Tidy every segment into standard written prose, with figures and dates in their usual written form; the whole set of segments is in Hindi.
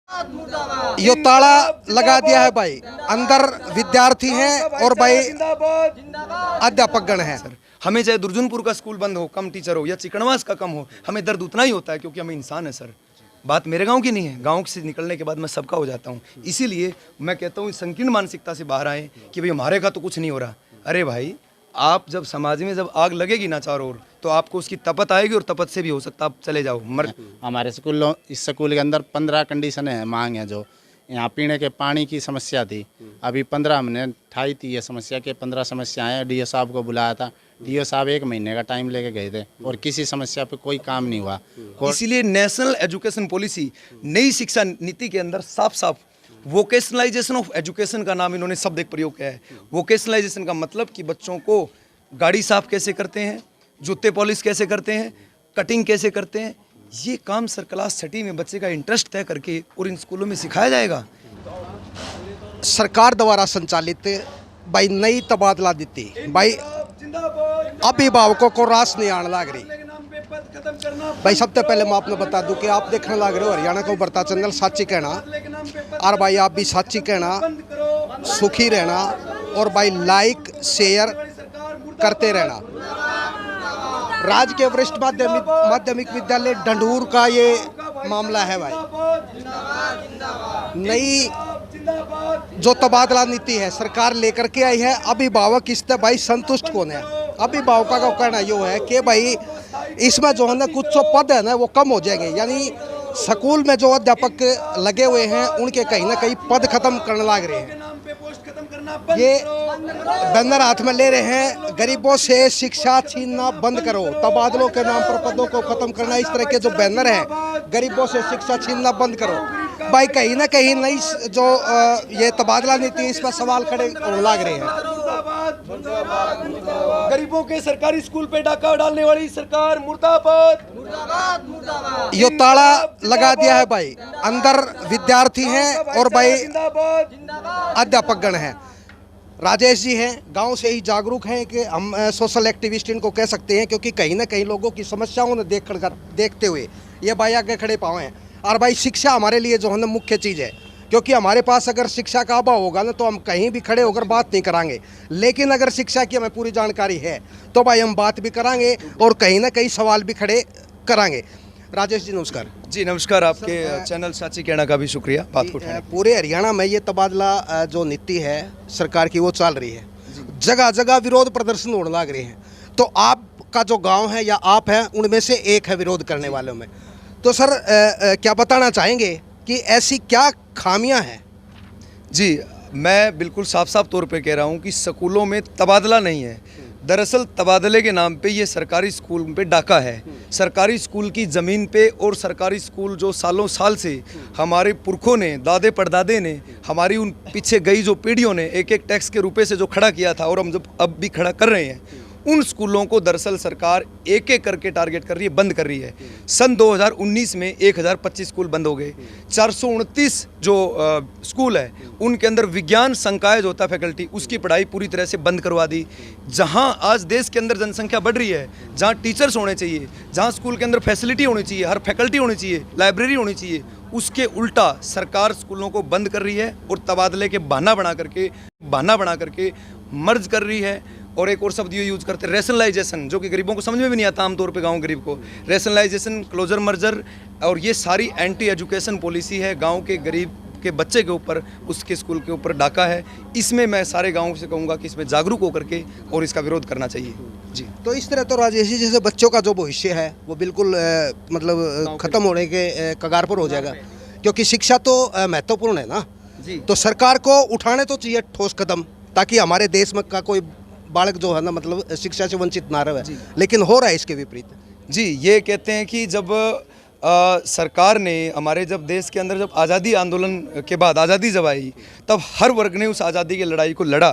यो ताला लगा दिया है भाई, अंदर विद्यार्थी हैं और भाई अध्यापकगण हैं। हमें चाहे दुर्जनपुर का स्कूल बंद हो, कम टीचर हो, या चिकनवास का कम हो, हमें दर्द उतना ही होता है क्योंकि हम इंसान है सर। बात मेरे गांव की नहीं है, गांव से निकलने के बाद मैं सबका हो जाता हूं। इसीलिए मैं कहता हूं इस संकीर्ण मानसिकता से बाहर आए कि भाई हमारे का तो कुछ नहीं हो रहा। अरे भाई, आप जब समाज में जब आग लगेगी ना चारों ओर, तो आपको उसकी तपत आएगी और तपत से भी हो सकता है आप चले जाओ मर। हमारे इस स्कूल के अंदर 15 कंडीशन है, मांग है। जो यहाँ पीने के पानी की समस्या थी, अभी 15 हमने उठाई थी ये समस्या के 15 समस्याएं। डीओ साहब को बुलाया था, डीओ साहब 1 महीने का टाइम लेके गए थे और किसी समस्या पे कोई काम नहीं हुआ। इसीलिए नेशनल एजुकेशन पॉलिसी, नई शिक्षा नीति के अंदर साफ साफ वोकेशनलाइजेशन ऑफ एजुकेशन का नाम इन्होंने शब्द एक प्रयोग किया है। वोकेशनलाइजेशन का मतलब कि बच्चों को गाड़ी साफ कैसे करते हैं, जूते पॉलिश कैसे करते हैं, कटिंग कैसे करते हैं, ये काम सर क्लास 6 में बच्चे का इंटरेस्ट तय करके और इन स्कूलों में सिखाया जाएगा। सरकार द्वारा संचालित भाई नई तबादला नीति भाई अभिभावकों को रास नहीं आने लग रही। भाई सबसे पहले मैं आपने बता दूं कि आप देखने लग रहे हो हरियाणा को बढ़ता चैनल साची कहना, और भाई आप भी साची कहना, सुखी रहना और भाई लाइक शेयर करते रहना। राजकीय वरिष्ठ माध्यमिक विद्यालय डंडूर का ये मामला है भाई। नई जो तबादला नीति है सरकार लेकर के आई है, अभिभावक इससे भाई संतुष्ट कौन है? अभिभावकों का कहना यो है कि भाई इसमें जो है ना कुछ जो पद है ना वो कम हो जाएंगे, यानी स्कूल में जो अध्यापक लगे हुए हैं उनके कहीं ना कहीं पद खत्म करने लग रहे हैं। ये बैनर हाथ में ले रहे हैं, गरीबों से शिक्षा छीनना बंद करो, तबादलों के नाम पर पदों को खत्म करना, इस तरह के जो बैनर हैं, गरीबों से शिक्षा छीनना बंद करो। भाई कहीं ना कहीं नई जो ये तबादला नीति है इस पर सवाल खड़े होने लग रहे हैं। गरीबों के सरकारी स्कूल पे डाका डालने वाली सरकार मुर्दाबाद। यो ताला लगा दिया है भाई, अंदर विद्यार्थी हैं और भाई अध्यापकगण हैं। राजेश जी हैं, गांव से ही जागरूक हैं कि हम सोशल एक्टिविस्ट इनको कह सकते हैं, क्योंकि कहीं ना कहीं लोगों की समस्याओं ने देखते हुए ये भाई आगे खड़े पाए हैं। और भाई शिक्षा हमारे लिए जो है ना मुख्य चीज़ है, क्योंकि हमारे पास अगर शिक्षा का अभाव होगा ना तो हम कहीं भी खड़े होकर बात नहीं करांगे, लेकिन अगर शिक्षा की हमें पूरी जानकारी है तो भाई हम बात भी करांगे और कहीं ना कहीं सवाल भी खड़े करांगे। राजेश जी नमस्कार। जी नमस्कार, आपके चैनल साची कहना का भी शुक्रिया बात को उठाने। पूरे हरियाणा में ये तबादला जो नीति है सरकार की वो चल रही है, जगह जगह विरोध प्रदर्शन होने लग रहे हैं। तो आपका जो गांव है या आप हैं उनमें से एक है विरोध करने वालों में, तो सर क्या बताना चाहेंगे कि ऐसी क्या खामियां हैं? जी, मैं बिल्कुल साफ साफ तौर पे कह रहा हूँ कि स्कूलों में तबादला नहीं है, दरअसल तबादले के नाम पे ये सरकारी स्कूल पे डाका है। सरकारी स्कूल की ज़मीन पे, और सरकारी स्कूल जो सालों साल से हमारे पुरखों ने, दादे परदादे ने, हमारी उन पीछे गई जो पीढ़ियों ने एक एक टैक्स के रुपए से जो खड़ा किया था और हम जब अब भी खड़ा कर रहे हैं, उन स्कूलों को दरअसल सरकार एक एक करके टारगेट कर रही है, बंद कर रही है। सन 2019 में 1025 स्कूल बंद हो गए। 429 जो स्कूल है उनके अंदर विज्ञान संकाय जो होता है फैकल्टी, उसकी पढ़ाई पूरी तरह से बंद करवा दी। जहां आज देश के अंदर जनसंख्या बढ़ रही है, जहां टीचर्स होने चाहिए, जहां स्कूल के अंदर फैसिलिटी होनी चाहिए, हर फैकल्टी होनी चाहिए, लाइब्रेरी होनी चाहिए, उसके उल्टा सरकार स्कूलों को बंद कर रही है और तबादले के बहाना बना करके मर्ज कर रही है। और एक और शब्द ये यूज़ करते हैं रैशनलाइजेशन, जो कि गरीबों को समझ में भी नहीं आता आमतौर पे, गांव गरीब को। रैशनलाइजेशन, क्लोजर मर्जर, और ये सारी एंटी एजुकेशन पॉलिसी है। गांव के गरीब के बच्चे के ऊपर, उसके स्कूल के ऊपर डाका है। इसमें मैं सारे गाँव से कहूँगा कि इसमें जागरूक होकर के और इसका विरोध करना चाहिए। जी, तो इस तरह तो राजेश जी जैसे बच्चों का जो भविष्य है वो बिल्कुल मतलब ख़त्म होने के कगार पर हो जाएगा, क्योंकि शिक्षा तो महत्वपूर्ण है ना जी। तो सरकार को उठाने तो चाहिए ठोस कदम, ताकि हमारे देश में का कोई बालक जो है ना मतलब शिक्षा से वंचित ना रहे, लेकिन हो रहा है इसके विपरीत। जी, ये कहते हैं कि जब सरकार ने हमारे जब देश के अंदर जब आज़ादी आंदोलन के बाद आज़ादी जब आई, तब हर वर्ग ने उस आज़ादी की लड़ाई को लड़ा।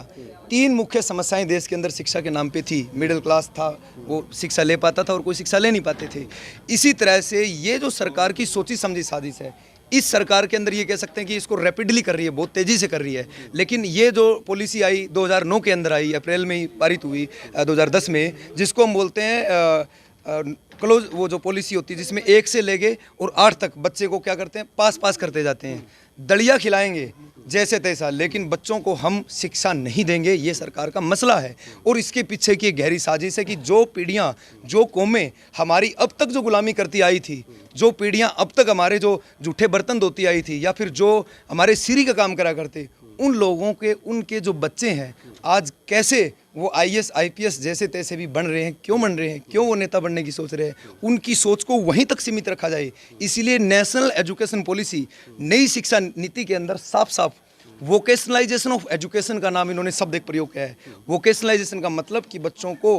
3 मुख्य समस्याएं देश के अंदर शिक्षा के नाम पे थी। मिडिल क्लास था, वो शिक्षा ले पाता था और कोई शिक्षा ले नहीं पाते थे। इसी तरह से ये जो सरकार की सोची समझी साजिश है, इस सरकार के अंदर ये कह सकते हैं कि इसको रैपिडली कर रही है, बहुत तेज़ी से कर रही है। लेकिन ये जो पॉलिसी आई 2009 के अंदर आई, अप्रैल में ही पारित हुई 2010 में, जिसको हम बोलते हैं क्लोज वो जो पॉलिसी होती है जिसमें 1 से लेके और 8 तक बच्चे को क्या करते हैं, पास करते जाते हैं, दलिया खिलाएंगे जैसे तैसा, लेकिन बच्चों को हम शिक्षा नहीं देंगे, ये सरकार का मसला है। और इसके पीछे की गहरी साजिश है कि जो पीढ़ियाँ, जो कौमें हमारी अब तक जो गुलामी करती आई थी, जो पीढ़ियाँ अब तक हमारे जो जूठे बर्तन धोती आई थी या फिर जो हमारे सीरी का काम करा करते, उन लोगों के, उनके जो बच्चे हैं आज कैसे वो IAS IPS जैसे तैसे भी बन रहे हैं, क्यों बन रहे हैं, क्यों वो नेता बनने की सोच रहे हैं, उनकी सोच को वहीं तक सीमित रखा जाए। इसीलिए नेशनल एजुकेशन पॉलिसी, नई शिक्षा नीति के अंदर साफ साफ वोकेशनलाइजेशन ऑफ एजुकेशन का नाम इन्होंने शब्द एक प्रयोग किया है। वोकेशनलाइजेशन का मतलब कि बच्चों को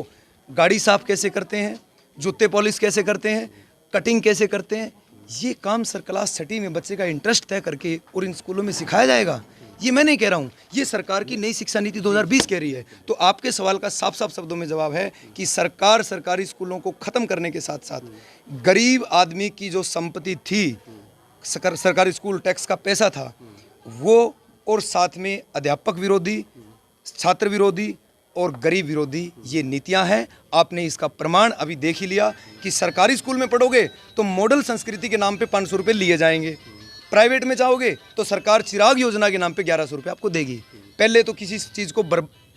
गाड़ी साफ कैसे करते हैं, जूते पॉलिश कैसे करते हैं, कटिंग कैसे करते हैं, ये काम सर क्लास 6 में बच्चे का इंटरेस्ट तय करके और इन स्कूलों में सिखाया जाएगा। ये मैं नहीं कह रहा हूँ, ये सरकार की नई शिक्षा नीति 2020 कह रही है। तो आपके सवाल का साफ साफ शब्दों में जवाब है कि सरकार सरकारी स्कूलों को ख़त्म करने के साथ साथ गरीब आदमी की जो संपत्ति थी, सरकारी स्कूल टैक्स का पैसा था वो, और साथ में अध्यापक विरोधी, छात्र विरोधी और गरीब विरोधी ये नीतियां हैं। आपने इसका प्रमाण अभी देख ही लिया कि सरकारी स्कूल में पढ़ोगे तो मॉडल संस्कृति के नाम पे 500 रुपये लिए जाएंगे, प्राइवेट में जाओगे तो सरकार चिराग योजना के नाम पे 1100 रुपये आपको देगी। पहले तो किसी चीज़ को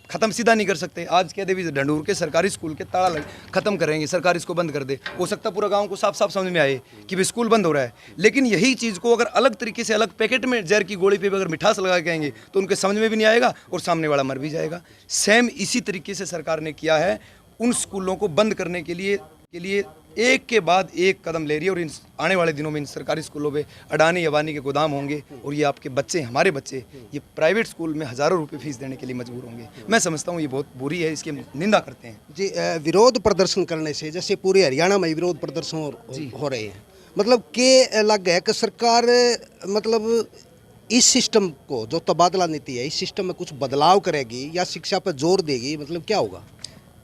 ख़त्म सीधा नहीं कर सकते, आज कह दे भी ढंढूर के सरकारी स्कूल के ताला ख़त्म करेंगे, सरकारी इसको बंद कर दे, हो सकता पूरा गांव को साफ साफ समझ में आए कि भी स्कूल बंद हो रहा है। लेकिन यही चीज़ को अगर अलग तरीके से, अलग पैकेट में जहर की गोली पे भी अगर मिठास लगा के कहेंगे तो उनके समझ में भी नहीं आएगा और सामने वाला मर भी जाएगा। सेम इसी तरीके से सरकार ने किया है, उन स्कूलों को बंद करने के लिए एक के बाद एक कदम ले रही है। और इन आने वाले दिनों में इन सरकारी स्कूलों पे अडानी अबानी के गोदाम होंगे और ये आपके बच्चे, हमारे बच्चे, ये प्राइवेट स्कूल में हज़ारों रुपए फीस देने के लिए मजबूर होंगे। मैं समझता हूँ ये बहुत बुरी है, इसकी निंदा करते हैं। जी, विरोध प्रदर्शन करने से, जैसे पूरे हरियाणा में विरोध प्रदर्शन हो रहे हैं, मतलब के लग है कि सरकार मतलब इस सिस्टम को, जो तबादला नीति है, इस सिस्टम में कुछ बदलाव करेगी या शिक्षा पर जोर देगी, मतलब क्या होगा?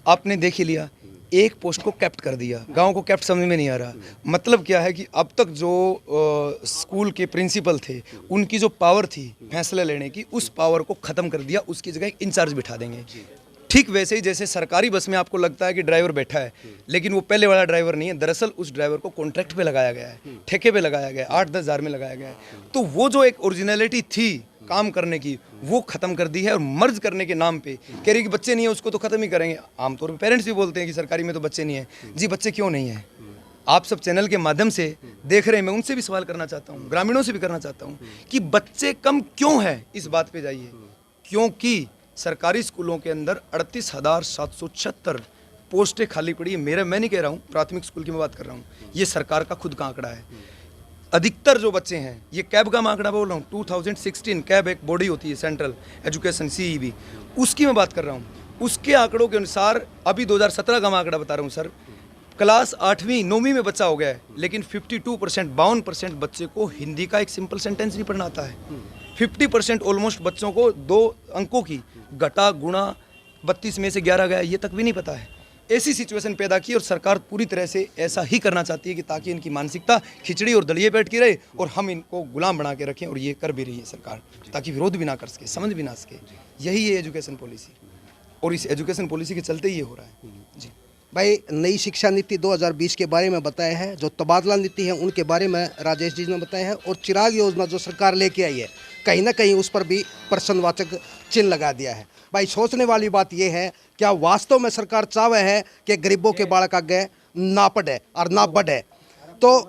आपने देख ही लिया, एक पोस्ट को कैप्ट कर दिया, गांव को कैप्ट समझ में नहीं आ रहा। मतलब क्या है कि अब तक जो स्कूल के प्रिंसिपल थे, उनकी जो पावर थी फैसले लेने की, उस पावर को ख़त्म कर दिया, उसकी जगह एक इंचार्ज बिठा देंगे। ठीक वैसे ही जैसे सरकारी बस में आपको लगता है कि ड्राइवर बैठा है, लेकिन वो पहले वाला ड्राइवर नहीं है, दरअसल उस ड्राइवर को कॉन्ट्रैक्ट पे लगाया गया है, ठेके पे लगाया गया है, 8-10 हज़ार में लगाया गया है। तो वो जो एक ओरिजिनलिटी थी काम करने की, वो ख़त्म कर दी है। और मर्ज करने के नाम पे कह रही कि बच्चे नहीं है, उसको तो ख़त्म ही करेंगे। आमतौर पे पेरेंट्स भी बोलते हैं कि सरकारी में तो बच्चे नहीं है। जी, बच्चे क्यों नहीं है? आप सब चैनल के माध्यम से देख रहे हैं, मैं उनसे भी सवाल करना चाहता हूँ, ग्रामीणों से भी करना चाहता हूँ कि बच्चे कम क्यों है, इस बात पे जाइए। क्योंकि सरकारी स्कूलों के अंदर 38,776 पोस्टें खाली पड़ी है। मैं नहीं कह रहा हूँ, प्राथमिक स्कूल की मैं बात कर रहा हूँ, ये सरकार का खुद का आंकड़ा है। अधिकतर जो बच्चे हैं, ये कैब का मैं आंकड़ा बोल रहा हूँ, 2016 कैब एक बॉडी होती है सेंट्रल एजुकेशन CEB, उसकी मैं बात कर रहा हूँ। उसके आंकड़ों के अनुसार अभी 2017 का मैं आंकड़ा बता रहा हूँ सर, क्लास 8वीं 9वीं में बच्चा हो गया है, लेकिन 52% बच्चे को हिंदी का एक सिंपल सेंटेंस नहीं पढ़ना आता है। 50% ऑलमोस्ट बच्चों को 2 अंकों की घटा गुणा 32 में से 11 गया ये तक भी नहीं पता है। ऐसी सिचुएशन पैदा की और सरकार पूरी तरह से ऐसा ही करना चाहती है कि ताकि इनकी मानसिकता खिचड़ी और दलिए पेट की रहे और हम इनको गुलाम बना के रखें, और ये कर भी रही है सरकार, ताकि विरोध भी ना कर सके, समझ भी ना सके। यही है एजुकेशन पॉलिसी, और इस एजुकेशन पॉलिसी के चलते ही ये हो रहा है। जी भाई, नई शिक्षा नीति 2020 के बारे में बताया है, जो तबादला नीति है उनके बारे में राजेश जी ने बताया है, और चिराग योजना जो सरकार लेके आई है, कहीं ना कहीं उस पर भी प्रश्नवाचक चिन्ह लगा दिया है। भाई, सोचने वाली बात यह है, क्या वास्तव में सरकार चाहे है कि गरीबों के बालक आगे ना पढ़े और ना बढ़े? तो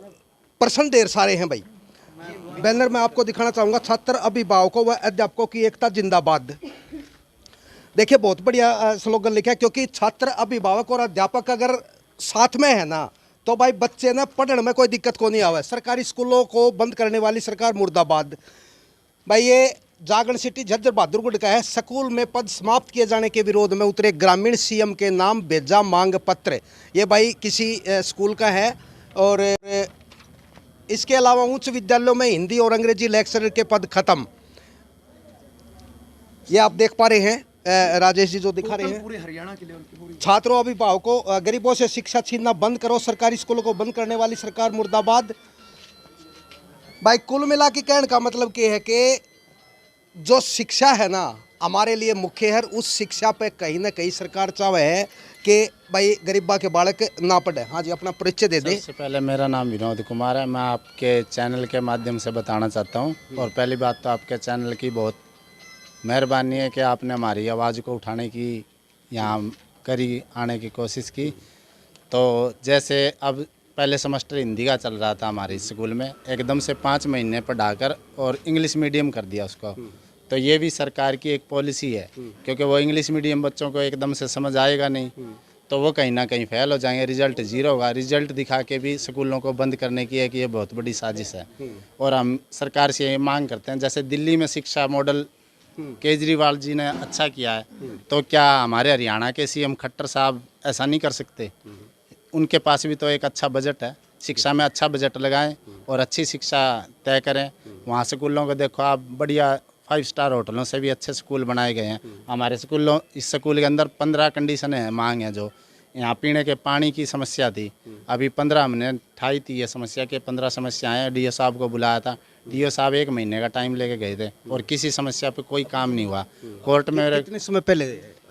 प्रश्न ढेर सारे हैं भाई। बैनर में आपको दिखाना चाहूँगा, छात्र अभिभावकों व अध्यापकों की एकता जिंदाबाद। देखिए, बहुत बढ़िया स्लोगन लिखा है, क्योंकि छात्र, अभिभावक और अध्यापक अगर साथ में है ना, तो भाई बच्चे ना पढ़ने में कोई दिक्कत को नहीं आवे। सरकारी स्कूलों को बंद करने वाली सरकार मुर्दाबाद। भाई, ये जागरण सिटी झज्जर बहादुरगढ़ का है। स्कूल में पद समाप्त किए जाने के विरोध में उतरे ग्रामीण, CM के नाम भेजा मांग पत्र। ये भाई किसी स्कूल का है। और इसके अलावा उच्च विद्यालयों में हिंदी और अंग्रेजी लेक्चरर के पद खत्म। ये आप देख पा रहे हैं, राजेश जी जो दिखा रहे हैं, पूरे हरियाणा के लेवल के छात्रों, अभिभावकों, गरीबों से शिक्षा छीनना बंद करो, सरकारी स्कूलों को बंद करने वाली सरकार मुर्दाबाद। भाई, कुल मिला के कहने का मतलब ये है कि जो शिक्षा है ना, हमारे लिए मुख्य है, उस शिक्षा पे कहीं ना कहीं सरकार चाहे है कि भाई गरीबा के बालक ना पढ़े। हाँ जी, अपना परिचय दे दे। सबसे पहले मेरा नाम विनोद कुमार है। मैं आपके चैनल के माध्यम से बताना चाहता हूँ, और पहली बात तो आपके चैनल की बहुत मेहरबानी है कि आपने हमारी आवाज़ को उठाने की यहाँ करी आने की कोशिश की। तो जैसे अब पहले सेमेस्टर हिंदी का चल रहा था हमारे स्कूल में, एकदम से 5 महीने पढ़ाकर और इंग्लिश मीडियम कर दिया उसको। तो ये भी सरकार की एक पॉलिसी है, क्योंकि वो इंग्लिश मीडियम बच्चों को एकदम से समझ आएगा नहीं, तो वो कहीं ना कहीं फेल हो जाएंगे, रिजल्ट जीरो होगा। रिजल्ट दिखा के भी स्कूलों को बंद करने की है कि ये बहुत बड़ी साजिश है। और हम सरकार से ये मांग करते हैं, जैसे दिल्ली में शिक्षा मॉडल केजरीवाल जी ने अच्छा किया है, तो क्या हमारे हरियाणा के सीएम खट्टर साहब ऐसा नहीं कर सकते? उनके पास भी तो एक अच्छा बजट है, शिक्षा में अच्छा बजट लगाएं और अच्छी शिक्षा तय करें। वहाँ स्कूलों को देखो आप, बढ़िया 5 स्टार होटलों से भी अच्छे स्कूल बनाए गए हैं। हमारे स्कूलों, इस स्कूल के अंदर 15 कंडीशनें हैं, मांग है। जो यहाँ पीने के पानी की समस्या थी, अभी 15 हमने उठाई थी ये समस्या के 15 समस्याएं डीओ साहब को बुलाया था। डीओ साहब 1 महीने का टाइम लेके गए थे और किसी समस्या पे कोई काम नहीं हुआ। कोर्ट में कितने समय पहले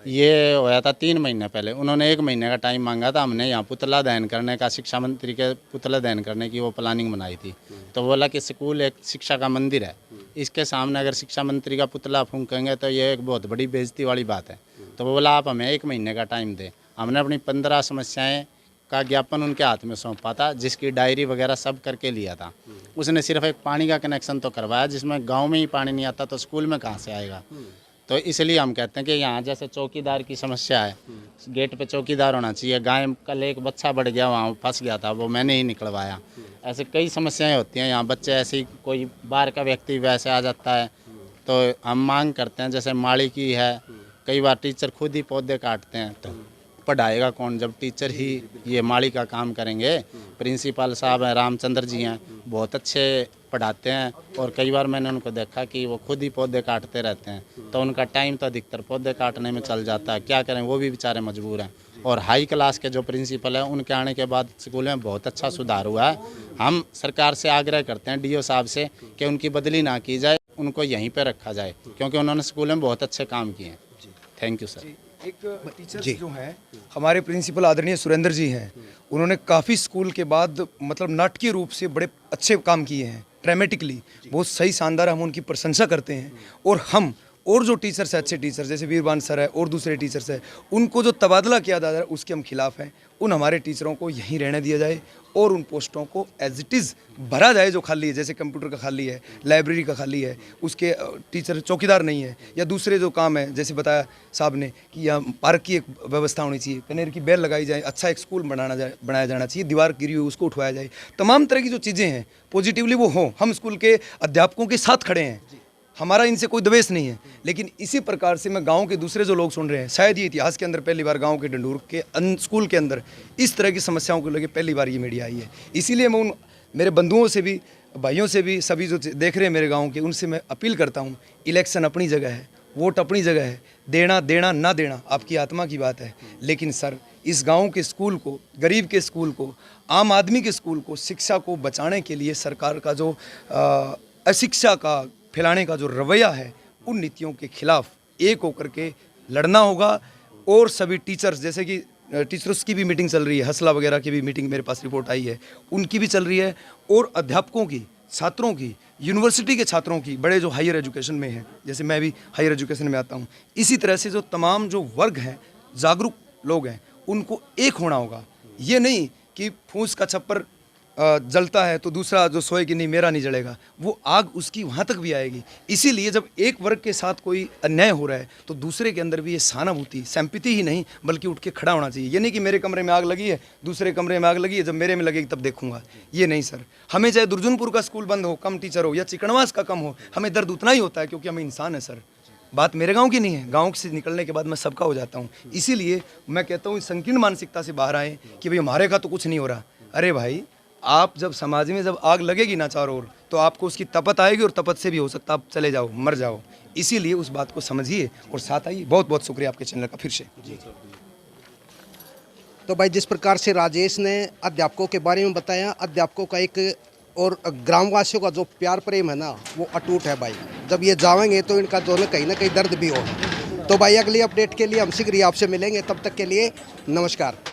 ये होया था 3 महीने पहले। उन्होंने 1 महीने का टाइम मांगा था। हमने यहाँ पुतला दहन करने का, शिक्षा मंत्री के पुतला दहन करने की वो प्लानिंग बनाई थी। तो बोला कि स्कूल एक शिक्षा का मंदिर है, इसके सामने अगर शिक्षा मंत्री का पुतला फूंकेंगे तो ये एक बहुत बड़ी बेइज्जती वाली बात है। तो वो बोला आप हमें 1 महीने का टाइम दें। हमने अपनी 15 समस्याएं का ज्ञापन उनके हाथ में सौंपा था, जिसकी डायरी वगैरह सब करके लिया था। उसने सिर्फ एक पानी का कनेक्शन तो करवाया, जिसमें गाँव में ही पानी नहीं आता तो स्कूल में कहाँ से आएगा? तो इसलिए हम कहते हैं कि यहाँ जैसे चौकीदार की समस्या है, गेट पे चौकीदार होना चाहिए। गाय कल एक बच्चा बढ़ गया, वहाँ फंस गया था, वो मैंने ही निकलवाया। ऐसे कई समस्याएं होती हैं यहाँ। बच्चे ऐसे ही, कोई बाहर का व्यक्ति वैसे आ जाता है, तो हम मांग करते हैं, जैसे माली की है, कई बार टीचर खुद ही पौधे काटते हैं, तो पढ़ाएगा कौन जब टीचर ही ये माली का काम करेंगे? प्रिंसिपल साहब हैं, रामचंद्र जी हैं, बहुत अच्छे पढ़ाते हैं, और कई बार मैंने उनको देखा कि वो खुद ही पौधे काटते रहते हैं, तो उनका टाइम तो अधिकतर पौधे काटने में चल जाता है। क्या करें, वो भी बेचारे मजबूर हैं। और हाई क्लास के जो प्रिंसिपल हैं, उनके आने के बाद स्कूल में बहुत अच्छा सुधार हुआ है। हम सरकार से आग्रह करते हैं, डीओ साहब से, कि उनकी बदली ना की जाए, उनको यहीं पर रखा जाए, क्योंकि उन्होंने स्कूल में बहुत अच्छे काम किए हैं। Thank you sir. एक टीचर जो हैं, हमारे प्रिंसिपल आदरणीय सुरेंद्र जी हैं, उन्होंने काफ़ी स्कूल के बाद मतलब नाटकीय रूप से बड़े अच्छे काम किए हैं, ड्रामेटिकली बहुत सही, शानदार। हम उनकी प्रशंसा करते हैं। और हम और जो टीचर्स हैं, अच्छे टीचर जैसे वीरबान सर है और दूसरे टीचर्स हैं, उनको जो तबादला किया जा रहा है उसके हम खिलाफ हैं। उन हमारे टीचरों को यहीं रहने दिया जाए और उन पोस्टों को एज इट इज़ भरा जाए जो खाली है। जैसे कंप्यूटर का खाली है, लाइब्रेरी का खाली है, उसके टीचर चौकीदार नहीं है, या दूसरे जो काम है, जैसे बताया साहब ने कि यहाँ पार्क की एक व्यवस्था होनी चाहिए, कनेर की बेल लगाई जाए, अच्छा एक स्कूल बनाया जाना चाहिए, दीवार गिरी हुई उसको उठवाया जाए। तमाम तरह की जो चीज़ें हैं पॉजिटिवली वो हों। हम स्कूल के अध्यापकों के साथ खड़े हैं, हमारा इनसे कोई द्वेष नहीं है। लेकिन इसी प्रकार से मैं गांव के दूसरे जो लोग सुन रहे हैं, शायद ये इतिहास के अंदर पहली बार गांव के डंडूर के स्कूल के अंदर इस तरह की समस्याओं को लेकर पहली बार ये मीडिया आई है। इसीलिए मैं उन मेरे बंधुओं से भी, भाइयों से भी, सभी जो देख रहे हैं मेरे गाँव के, उनसे मैं अपील करता हूँ, इलेक्शन अपनी जगह है, वोट अपनी जगह है, देना ना देना आपकी आत्मा की बात है। लेकिन सर, इस गाँव के स्कूल को, गरीब के स्कूल को, आम आदमी के स्कूल को, शिक्षा को बचाने के लिए सरकार का जो अशिक्षा का फैलाने का जो रवैया है, उन नीतियों के खिलाफ एक होकर के लड़ना होगा। और सभी टीचर्स, जैसे कि टीचर्स की भी मीटिंग चल रही है, हसला वगैरह की भी मीटिंग मेरे पास रिपोर्ट आई है, उनकी भी चल रही है, और अध्यापकों की, छात्रों की, यूनिवर्सिटी के छात्रों की, बड़े जो हायर एजुकेशन में हैं, जैसे मैं भी हायर एजुकेशन में आता हूँ, इसी तरह से जो तमाम जो वर्ग हैं, जागरूक लोग हैं, उनको एक होना होगा। ये नहीं कि फूस का छप्पर जलता है तो दूसरा जो सोए कि नहीं मेरा नहीं जलेगा, वो आग उसकी वहाँ तक भी आएगी। इसीलिए जब एक वर्ग के साथ कोई अन्याय हो रहा है तो दूसरे के अंदर भी ये सहानुभूति, सिंपैथी ही नहीं बल्कि उठ के खड़ा होना चाहिए। ये नहीं कि मेरे कमरे में आग लगी है, दूसरे कमरे में आग लगी है, जब मेरे में लगेगी तब देखूंगा, ये नहीं सर। हमें चाहे दुर्जनपुर का स्कूल बंद हो, कम टीचर हो, या चिकनवास का कम हो, हमें दर्द उतना ही होता है, क्योंकि हम इंसान हैं सर। बात मेरे गांव की नहीं है, गांव से निकलने के बाद मैं सबका हो जाता हूं। इसीलिए मैं कहता हूं, संकीर्ण मानसिकता से बाहर आए कि भाई हमारे का तो कुछ नहीं हो रहा। अरे भाई, आप जब समाज में जब आग लगेगी ना चारों ओर, तो आपको उसकी तपत आएगी, और तपत से भी हो सकता है आप चले जाओ, मर जाओ। इसीलिए उस बात को समझिए और साथ आइए। बहुत बहुत शुक्रिया आपके चैनल का फिर से। तो भाई, जिस प्रकार से राजेश ने अध्यापकों के बारे में बताया, अध्यापकों का एक और ग्रामवासियों का जो प्यार प्रेम है ना, वो अटूट है भाई। जब ये जाएंगे तो इनका जो है कहीं ना कहीं दर्द भी हो। तो भाई अगली अपडेट के लिए हम शीघ्र ही आपसे मिलेंगे, तब तक के लिए नमस्कार।